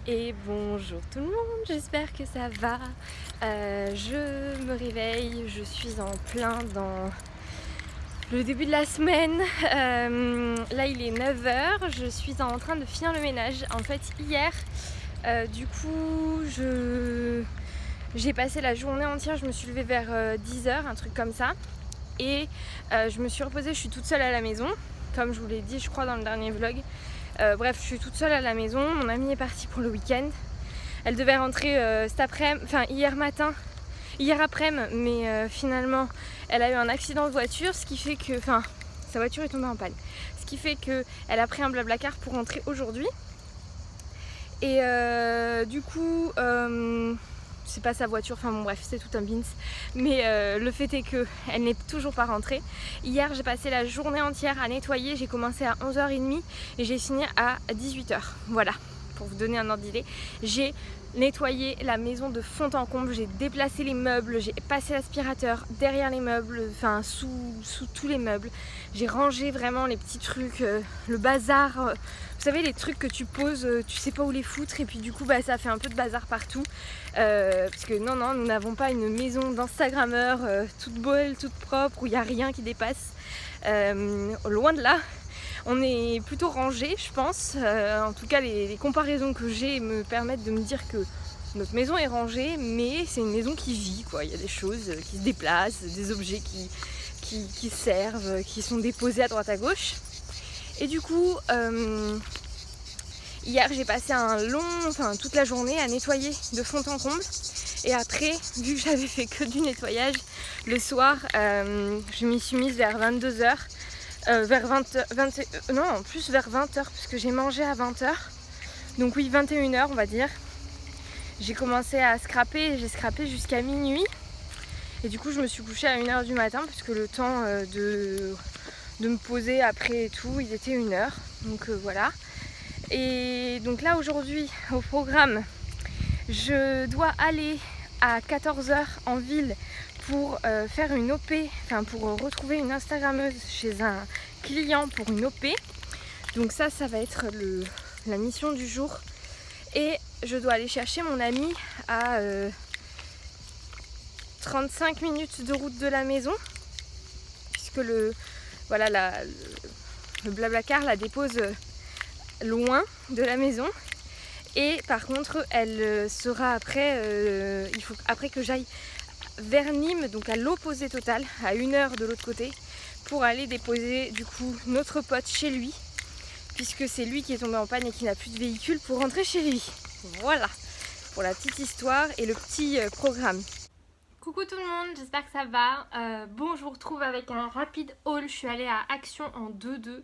Et bonjour tout le monde, j'espère que ça va. Je me réveille, je suis en plein dans le début de la semaine. Là il est 9 h, je suis en train de finir le ménage. En fait hier, du coup j'ai passé la journée entière, je me suis levée vers 10 h, un truc comme ça. Et je me suis reposée, je suis toute seule à la maison, comme je vous l'ai dit je crois dans le dernier vlog. Bref, je suis toute seule à la maison, mon amie est partie pour le week-end. Elle devait rentrer cet après-midi, enfin hier après-midi, mais finalement elle a eu un accident de voiture, ce qui fait que, enfin, sa voiture est tombée en panne. Ce qui fait qu'elle a pris un blablacar pour rentrer aujourd'hui. Et du coup, c'est pas sa voiture, enfin bon bref, c'est tout un bins. Mais le fait est qu'elle n'est toujours pas rentrée. Hier j'ai passé la journée entière à nettoyer, j'ai commencé à 11 h 30 et j'ai fini à 18 h. Voilà, pour vous donner un ordre d'idée. J'ai nettoyé la maison de fond en comble, j'ai déplacé les meubles, j'ai passé l'aspirateur derrière les meubles, enfin sous tous les meubles. J'ai rangé vraiment les petits trucs, le bazar. Vous savez, les trucs que tu poses, tu sais pas où les foutre et puis du coup bah, ça fait un peu de bazar partout. Parce que non, nous n'avons pas une maison d'instagrammeur toute belle, toute propre, où il n'y a rien qui dépasse. Loin de là. On est plutôt rangé, je pense. En tout cas, les comparaisons que j'ai me permettent de me dire que notre maison est rangée, mais c'est une maison qui vit, quoi. Il y a des choses qui se déplacent, des objets qui servent, qui sont déposés à droite à gauche. Et du coup, hier j'ai passé toute la journée à nettoyer de fond en comble. Et après, vu que j'avais fait que du nettoyage, le soir, je m'y suis mise vers 22 h. Vers 20 non, en plus vers 20 h, parce que j'ai mangé à 20 h. Donc oui, 21 h on va dire. J'ai commencé à scraper, j'ai scrapé jusqu'à minuit. Et du coup, je me suis couchée à 1 h du matin, puisque le temps de me poser après et tout, il était 1 h. Donc voilà. Et donc là, aujourd'hui, au programme, je dois aller à 14 h en ville pour faire une OP, enfin pour retrouver une Instagrammeuse chez un client pour une OP. Donc ça va être la mission du jour. Et je dois aller chercher mon ami à 35 minutes de route de la maison, puisque le Blablacar la dépose loin de la maison. Et par contre, elle sera après, il faut après que j'aille vers Nîmes, donc à l'opposé total, à 1 h de l'autre côté, pour aller déposer du coup notre pote chez lui, puisque c'est lui qui est tombé en panne et qui n'a plus de véhicule pour rentrer chez lui. Voilà, pour la petite histoire et le petit programme. Coucou tout le monde, j'espère que ça va. Bon, je vous retrouve avec un rapide haul. Je suis allée à Action en 2-2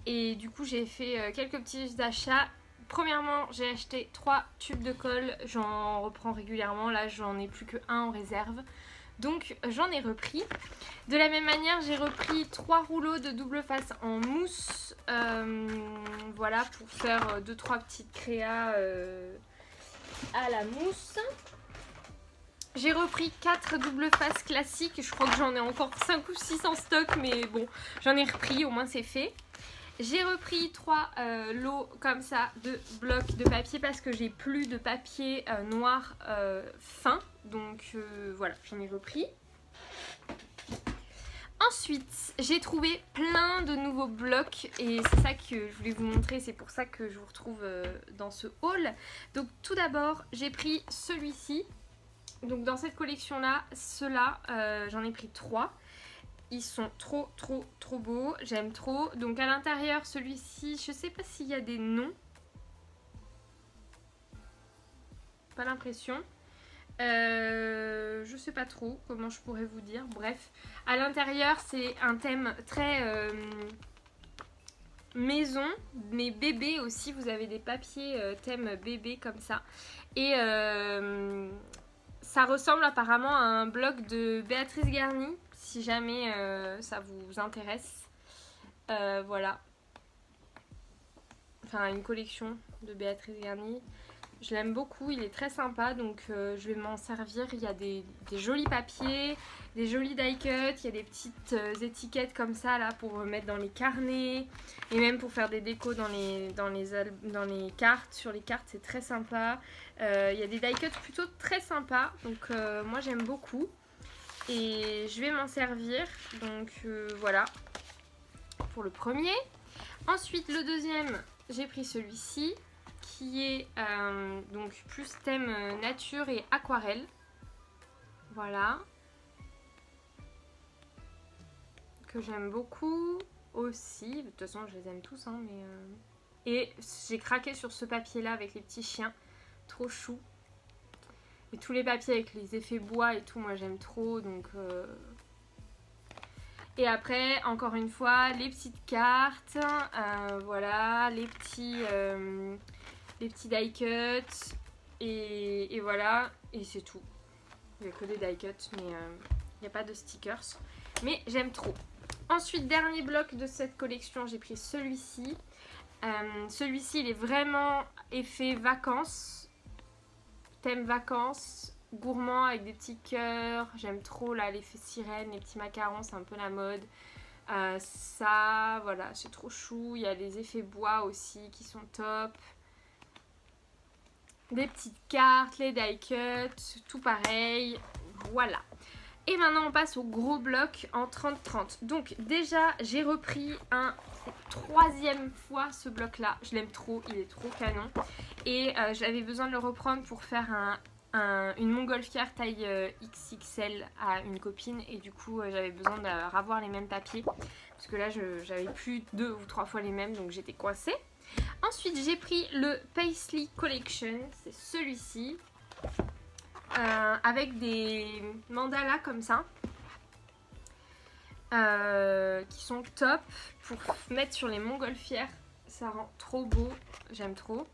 et du coup j'ai fait quelques petits achats. Premièrement, j'ai acheté 3 tubes de colle, j'en reprends régulièrement, là j'en ai plus que 1 en réserve. Donc j'en ai repris. De la même manière, j'ai repris 3 rouleaux de double face en mousse. Voilà, pour faire 2-3 petites créas à la mousse. J'ai repris 4 double face classiques. Je crois que j'en ai encore 5 ou 6 en stock, mais bon, j'en ai repris, au moins c'est fait. J'ai repris 3 lots comme ça de blocs de papier parce que j'ai plus de papier noir fin. Donc voilà, j'en ai repris. Ensuite, j'ai trouvé plein de nouveaux blocs et c'est ça que je voulais vous montrer, c'est pour ça que je vous retrouve dans ce haul. Donc tout d'abord, j'ai pris celui-ci. Donc dans cette collection-là, ceux-là, j'en ai pris 3. Ils sont trop beaux, j'aime trop. Donc à l'intérieur, celui-ci, je sais pas s'il y a des noms. Pas l'impression. Je sais pas trop comment je pourrais vous dire. Bref, à l'intérieur, c'est un thème très maison, mais bébé aussi. Vous avez des papiers thème bébé comme ça. Et ça ressemble apparemment à un blog de Béatrice Garny, si jamais ça vous intéresse. Voilà. Enfin, une collection de Béatrice Garny. Je l'aime beaucoup, il est très sympa, donc je vais m'en servir. Il y a des jolis papiers, des jolis die cuts, il y a des petites étiquettes comme ça là pour mettre dans les carnets et même pour faire des décos dans les cartes. Sur les cartes, c'est très sympa. Il y a des die cuts plutôt très sympas, donc moi j'aime beaucoup et je vais m'en servir. Donc voilà pour le premier. Ensuite, le deuxième, j'ai pris celui-ci qui est donc plus thème nature et aquarelle. Voilà. Que j'aime beaucoup aussi. De toute façon, je les aime tous. Hein, mais, Et j'ai craqué sur ce papier-là avec les petits chiens. Trop chou. Et tous les papiers avec les effets bois et tout, moi j'aime trop. Donc... Et après, encore une fois, les petites cartes. Voilà, les petits die cuts et voilà, et c'est tout. Il n'y a que des die cuts, mais il n'y a pas de stickers. Mais j'aime trop. Ensuite, dernier bloc de cette collection, j'ai pris celui-ci. Celui-ci, il est vraiment effet vacances. Thème vacances, gourmand avec des petits cœurs. J'aime trop là l'effet sirène, les petits macarons, c'est un peu la mode. Ça, voilà, c'est trop chou. Il y a les effets bois aussi qui sont top. Des petites cartes, les die cuts, tout pareil, voilà. Et maintenant on passe au gros bloc en 30-30. Donc déjà j'ai repris un troisième fois ce bloc là, je l'aime trop, il est trop canon. Et j'avais besoin de le reprendre pour faire une montgolfière taille XXL à une copine. Et du coup j'avais besoin de revoir les mêmes papiers. Parce que là j'avais plus 2 ou 3 fois les mêmes, donc j'étais coincée. Ensuite, j'ai pris le Paisley Collection, c'est celui-ci, avec des mandalas comme ça, qui sont top pour mettre sur les montgolfières. Ça rend trop beau, j'aime trop.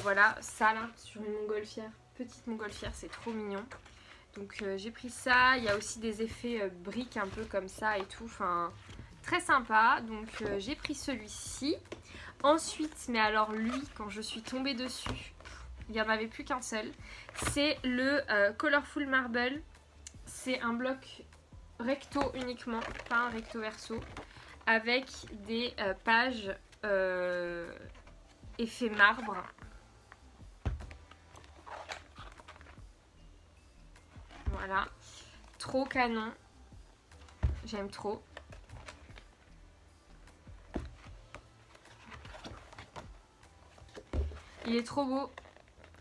Voilà, ça là, sur une montgolfière, petite montgolfière, c'est trop mignon. Donc j'ai pris ça, il y a aussi des effets briques un peu comme ça et tout, enfin très sympa. Donc j'ai pris celui-ci. Ensuite, mais alors lui, quand je suis tombée dessus, il n'y en avait plus qu'un seul. C'est le Colorful Marble. C'est un bloc recto uniquement, pas un recto verso, avec des pages effet marbre. Voilà, trop canon. J'aime trop. Il est trop beau,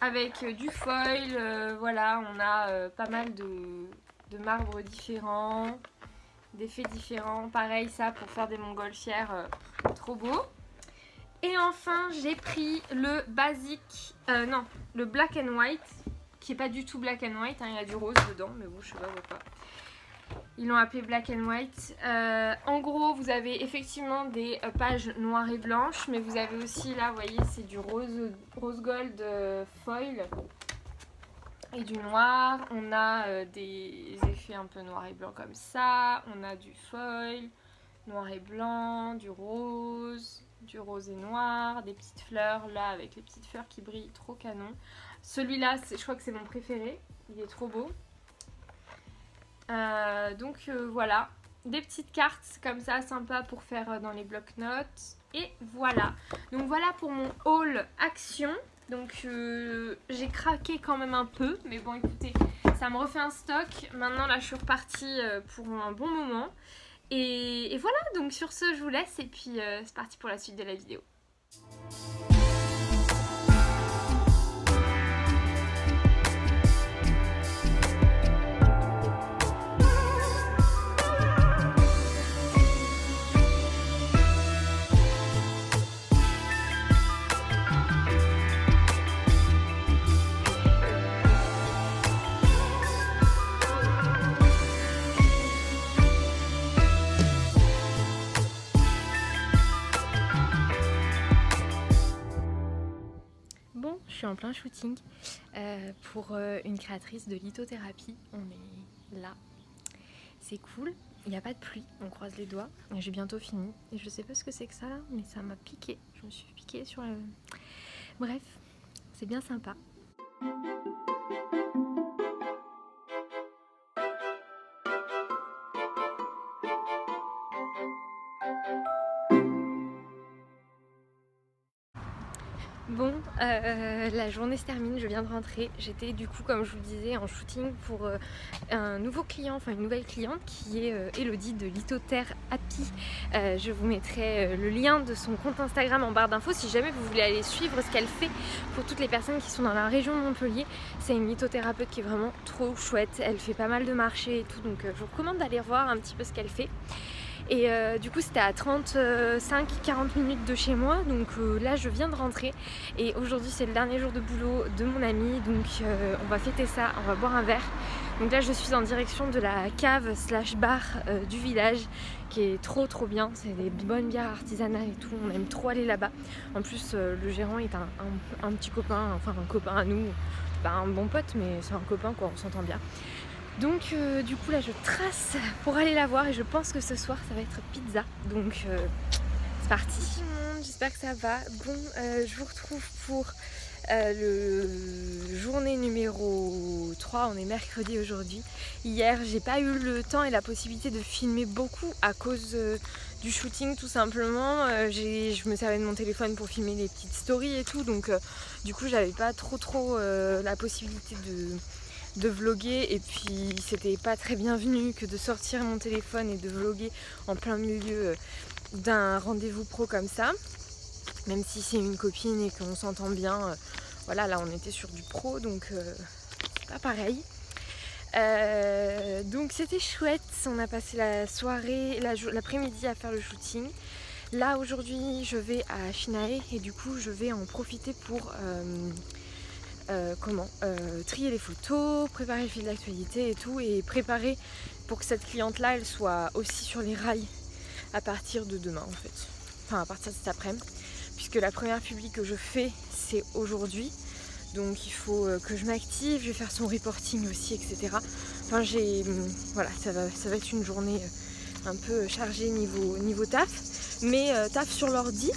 avec du foil, voilà, on a pas mal de marbres différents, d'effets différents. Pareil, ça pour faire des montgolfières, trop beau. Et enfin, j'ai pris le basique, non, le black and white, qui est pas du tout black and white, hein, il y a du rose dedans, mais bon, je sais pas pourquoi. Ils l'ont appelé black and white. En gros, vous avez effectivement des pages noires et blanches, mais vous avez aussi là, vous voyez, c'est du rose gold foil et du noir. On a des effets un peu noir et blanc comme ça. On a du foil, noir et blanc, du rose et noir, des petites fleurs là avec les petites fleurs qui brillent, trop canon. Celui-là, je crois que c'est mon préféré. Il est trop beau. Donc voilà, des petites cartes comme ça sympa pour faire dans les blocs-notes. Et voilà, donc voilà pour mon haul action. Donc j'ai craqué quand même un peu, mais bon écoutez, ça me refait un stock. Maintenant là je suis repartie pour un bon moment. Et voilà, donc sur ce je vous laisse et puis c'est parti pour la suite de la vidéo. Bon, je suis en plein shooting pour une créatrice de lithothérapie. On est là. C'est cool. Il n'y a pas de pluie, on croise les doigts. J'ai bientôt fini. Et je sais pas ce que c'est que ça là, mais ça m'a piqué. Je me suis piquée sur le... Bref, c'est bien sympa. Bon, la journée se termine, je viens de rentrer. J'étais du coup, comme je vous le disais, en shooting pour un nouveau client, enfin une nouvelle cliente qui est Elodie de Lithoterre Happy. Je vous mettrai le lien de son compte Instagram en barre d'infos si jamais vous voulez aller suivre ce qu'elle fait pour toutes les personnes qui sont dans la région de Montpellier. C'est une lithothérapeute qui est vraiment trop chouette. Elle fait pas mal de marchés et tout, donc je vous recommande d'aller voir un petit peu ce qu'elle fait. Et du coup c'était à 35-40 minutes de chez moi, donc là je viens de rentrer et aujourd'hui c'est le dernier jour de boulot de mon ami, donc on va fêter ça, on va boire un verre. Donc là je suis en direction de la cave / bar du village qui est trop bien, c'est des bonnes bières artisanales et tout, on aime trop aller là-bas. En plus le gérant est un petit copain, enfin un copain à nous, pas un bon pote mais c'est un copain quoi, on s'entend bien. Donc du coup là je trace pour aller la voir et je pense que ce soir ça va être pizza, donc c'est parti. Tout le monde, j'espère que ça va. Bon, je vous retrouve pour le journée numéro 3, on est mercredi aujourd'hui. Hier j'ai pas eu le temps et la possibilité de filmer beaucoup à cause du shooting tout simplement. Je me servais de mon téléphone pour filmer les petites stories et tout, donc du coup j'avais pas trop la possibilité de vlogger et puis c'était pas très bienvenu que de sortir mon téléphone et de vlogger en plein milieu d'un rendez-vous pro comme ça, même si c'est une copine et qu'on s'entend bien, voilà, là on était sur du pro donc c'est pas pareil. Donc c'était chouette, on a passé la soirée, l'après-midi à faire le shooting. Là aujourd'hui je vais à Chinae et du coup je vais en profiter pour trier les photos, préparer le fil d'actualité et tout, et préparer pour que cette cliente là elle soit aussi sur les rails à partir de demain en fait, enfin à partir de cet après-midi, puisque la première publi que je fais c'est aujourd'hui, donc il faut que je m'active, je vais faire son reporting aussi, etc. Enfin voilà, ça va être une journée un peu chargée niveau taf, mais taf sur l'ordi,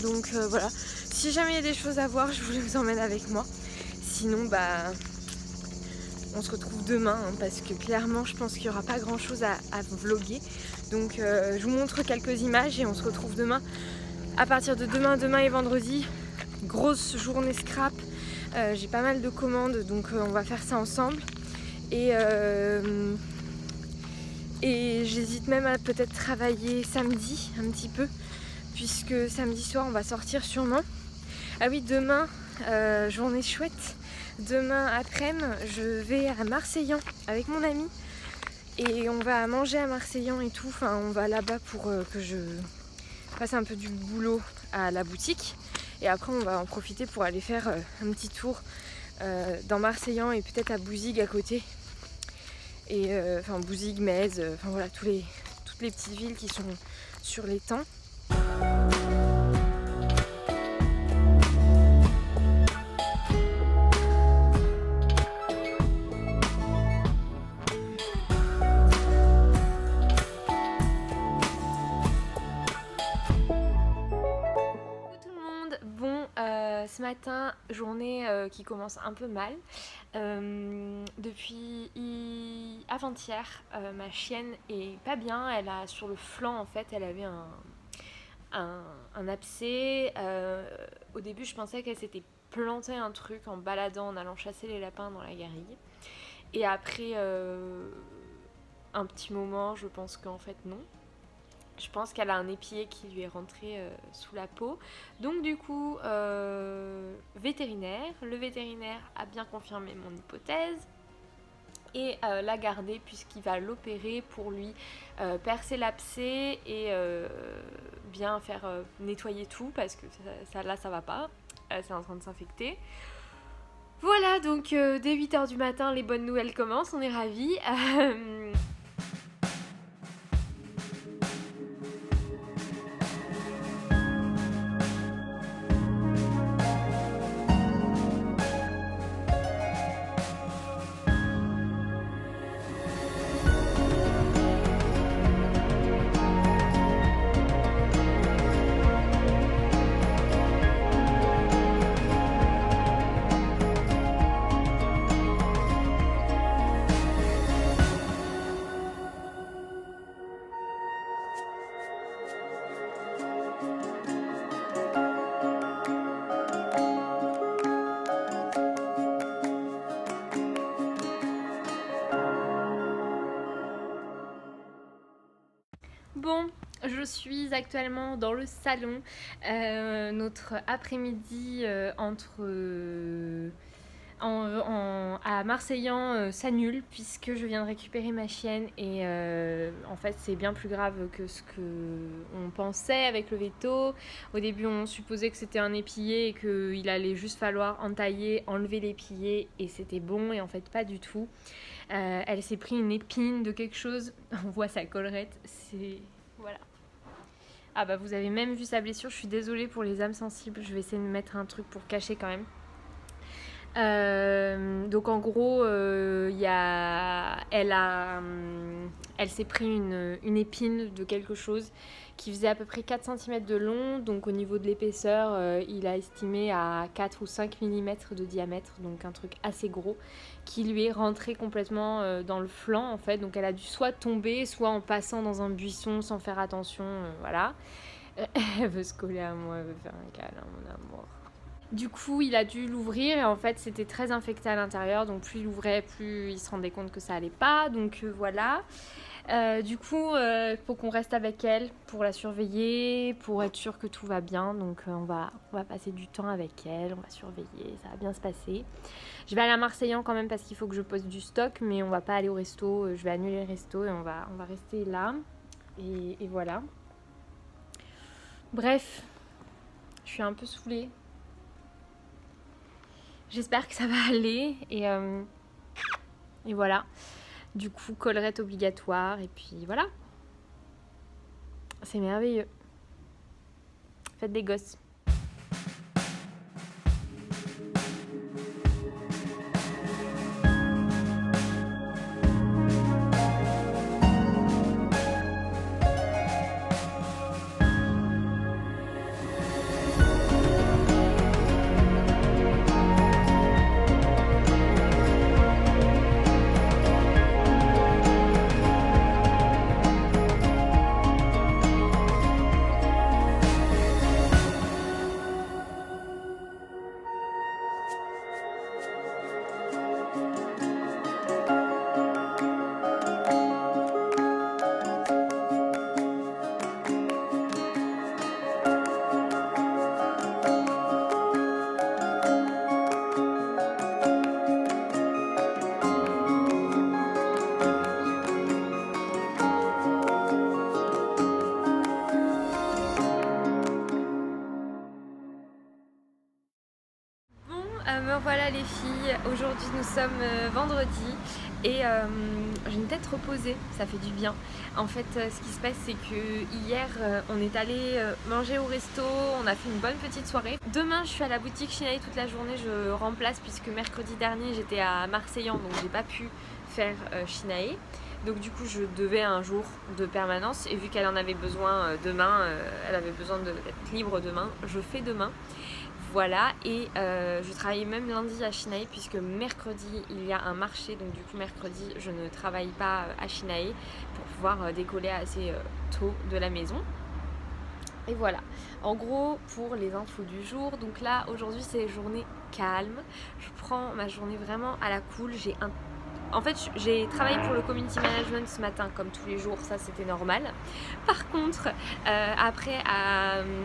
donc voilà. Si jamais il y a des choses à voir, je vous emmène avec moi. Sinon, on se retrouve demain, hein, parce que clairement, je pense qu'il n'y aura pas grand chose à vlogger. Donc, je vous montre quelques images et on se retrouve demain. À partir de demain et vendredi, grosse journée scrap. J'ai pas mal de commandes, donc on va faire ça ensemble. Et j'hésite même à peut-être travailler samedi un petit peu, puisque samedi soir, on va sortir sûrement. Ah oui, demain, journée chouette. Demain après-midi, je vais à Marseillan avec mon ami. Et on va manger à Marseillan et tout. Enfin, on va là-bas pour que je fasse un peu du boulot à la boutique. Et après, on va en profiter pour aller faire un petit tour dans Marseillan et peut-être à Bouzigues à côté. Et enfin, Bouzigues, Metz, enfin voilà, toutes les petites villes qui sont sur l'étang. Ce matin, journée qui commence un peu mal. Depuis avant-hier, ma chienne est pas bien. Elle a sur le flanc en fait, elle avait un abcès. Au début, je pensais qu'elle s'était plantée un truc en baladant, en allant chasser les lapins dans la garrigue. Et après un petit moment, je pense qu'en fait non. Je pense qu'elle a un épieu qui lui est rentré sous la peau. Donc du coup, vétérinaire. Le vétérinaire a bien confirmé mon hypothèse et l'a gardé puisqu'il va l'opérer pour lui percer l'abcès et bien faire nettoyer tout parce que là ça va pas. C'est en train de s'infecter. Voilà, donc dès 8h du matin, les bonnes nouvelles commencent, on est ravis. je suis actuellement dans le salon. Notre après-midi à Marseillan s'annule puisque je viens de récupérer ma chienne et en fait c'est bien plus grave que ce qu'on pensait avec le veto. Au début on supposait que c'était un épillé et qu'il allait juste falloir entailler, enlever l'épillé et c'était bon et en fait pas du tout. Elle s'est pris une épine de quelque chose, on voit sa collerette, c'est... voilà. Ah bah vous avez même vu sa blessure, je suis désolée pour les âmes sensibles, je vais essayer de mettre un truc pour cacher quand même. Donc en gros, elle s'est pris une épine de quelque chose qui faisait à peu près 4 cm de long. Donc au niveau de l'épaisseur, il a estimé à 4 ou 5 mm de diamètre. Donc un truc assez gros qui lui est rentré complètement dans le flanc en fait. Donc elle a dû soit tomber, soit en passant dans un buisson sans faire attention. Voilà. Elle veut se coller à moi, elle veut faire un câlin, mon amour. Du coup, il a dû l'ouvrir et en fait, c'était très infecté à l'intérieur. Donc, plus il ouvrait, plus il se rendait compte que ça allait pas. Donc, voilà. Du coup, faut qu'on reste avec elle pour la surveiller, pour être sûr que tout va bien. Donc, on va passer du temps avec elle, on va surveiller, ça va bien se passer. Je vais aller à Marseillan quand même parce qu'il faut que je pose du stock, mais on va pas aller au resto. Je vais annuler le resto et on va rester là. Et voilà. Bref, je suis un peu saoulée. J'espère que ça va aller et voilà. Du coup, collerette obligatoire et puis voilà. C'est merveilleux. Faites des gosses. Me voilà les filles, aujourd'hui nous sommes vendredi et j'ai une tête reposée, ça fait du bien. En fait ce qui se passe c'est que hier on est allé manger au resto, on a fait une bonne petite soirée. Demain je suis à la boutique Shinae toute la journée, je remplace puisque mercredi dernier j'étais à Marseillan donc j'ai pas pu faire Shinae. Donc du coup je devais un jour de permanence et vu qu'elle en avait besoin demain, elle avait besoin d'être libre demain, je fais demain. Voilà, et je travaille même lundi à Shinae puisque mercredi il y a un marché, donc du coup mercredi je ne travaille pas à Shinae pour pouvoir décoller assez tôt de la maison. Et voilà, en gros pour les infos du jour, donc là aujourd'hui c'est journée calme, je prends ma journée vraiment à la cool, en fait, j'ai travaillé pour le community management ce matin, comme tous les jours, ça c'était normal. Par contre, après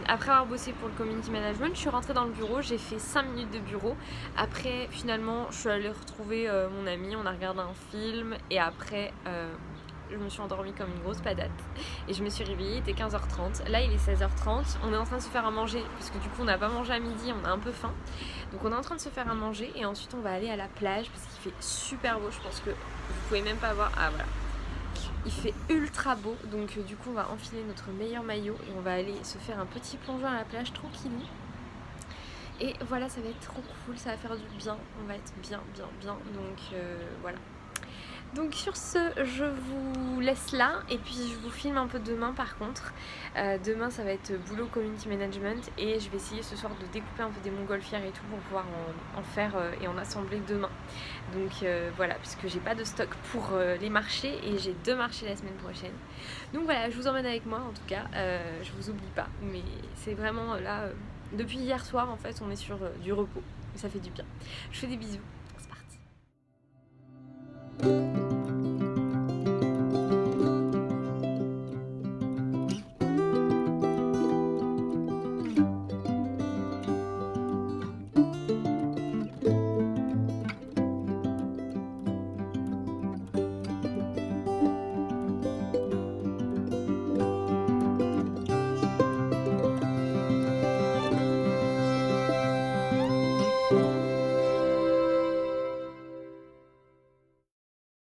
avoir bossé pour le community management, je suis rentrée dans le bureau, j'ai fait 5 minutes de bureau. Après, finalement, je suis allée retrouver mon ami, on a regardé un film et après... je me suis endormie comme une grosse patate et je me suis réveillée, il était 15h30, là il est 16h30, on est en train de se faire à manger parce que du coup on n'a pas mangé à midi, on a un peu faim, donc on est en train de se faire à manger et ensuite on va aller à la plage parce qu'il fait super beau, je pense que vous pouvez même pas voir, ah voilà, il fait ultra beau, donc du coup on va enfiler notre meilleur maillot et on va aller se faire un petit plongeon à la plage tranquillou. Et voilà, ça va être trop cool, ça va faire du bien, on va être bien, donc voilà. Donc sur ce, je vous laisse là et puis je vous filme un peu demain par contre. Demain ça va être boulot community management et je vais essayer ce soir de découper un peu des montgolfières et tout pour pouvoir en faire et en assembler demain. Donc voilà, puisque j'ai pas de stock pour les marchés et j'ai 2 marchés la semaine prochaine. Donc voilà, je vous emmène avec moi en tout cas, je vous oublie pas, mais c'est vraiment là, depuis hier soir en fait on est sur du repos, ça fait du bien. Je fais des bisous, c'est parti.